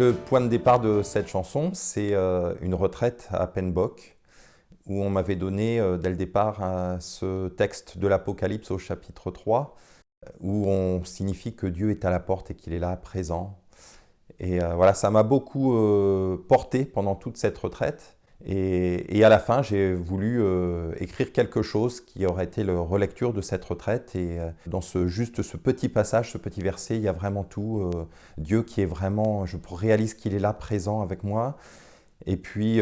Le point de départ de cette chanson, c'est une retraite à Penbock, où on m'avait donné dès le départ ce texte de l'Apocalypse au chapitre 3, où on signifie que Dieu est à la porte et qu'il est là, présent. Et voilà, ça m'a beaucoup porté pendant toute cette retraite. Et à la fin, j'ai voulu écrire quelque chose qui aurait été la relecture de cette retraite. Et dans juste ce petit passage, ce petit verset, il y a vraiment tout. Dieu qui est vraiment, je réalise qu'il est là, présent avec moi. Et puis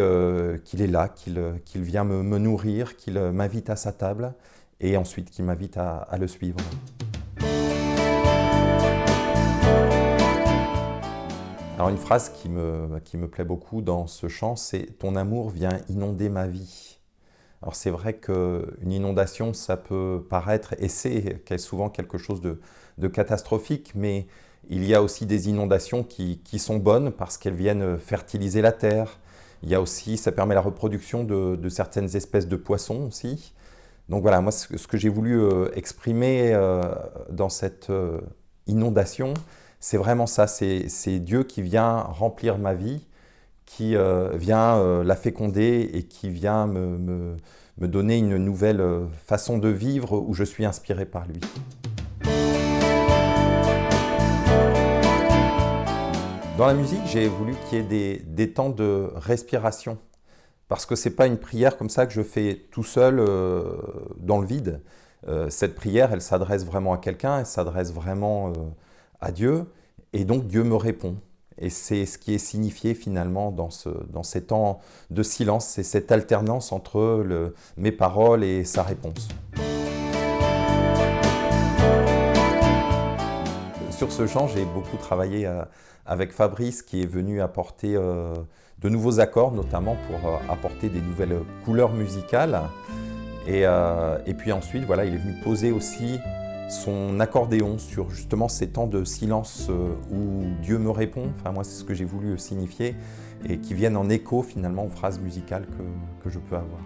qu'il est là, qu'il vient me nourrir, qu'il m'invite à sa table. Et ensuite qu'il m'invite à le suivre. Alors une phrase qui me plaît beaucoup dans ce chant, c'est « Ton amour vient inonder ma vie ». Alors c'est vrai qu'une inondation, ça peut paraître, et c'est souvent quelque chose de catastrophique, mais il y a aussi des inondations qui sont bonnes parce qu'elles viennent fertiliser la terre. Il y a aussi, ça permet la reproduction de certaines espèces de poissons aussi. Donc voilà, moi ce que j'ai voulu exprimer dans cette inondation, c'est vraiment ça, c'est Dieu qui vient remplir ma vie, qui vient la féconder et qui vient me donner une nouvelle façon de vivre où je suis inspiré par lui. Dans la musique, j'ai voulu qu'il y ait des temps de respiration, parce que ce n'est pas une prière comme ça que je fais tout seul dans le vide. Cette prière, elle s'adresse vraiment à quelqu'un, elle s'adresse vraiment à Dieu, et donc Dieu me répond. Et c'est ce qui est signifié finalement dans ces temps de silence, c'est cette alternance entre mes paroles et sa réponse. Sur ce chant, j'ai beaucoup travaillé avec Fabrice qui est venu apporter de nouveaux accords, notamment pour apporter des nouvelles couleurs musicales. Et puis ensuite, voilà, il est venu poser aussi son accordéon sur justement ces temps de silence où Dieu me répond. Enfin, moi, c'est ce que j'ai voulu signifier et qui viennent en écho finalement aux phrases musicales que je peux avoir.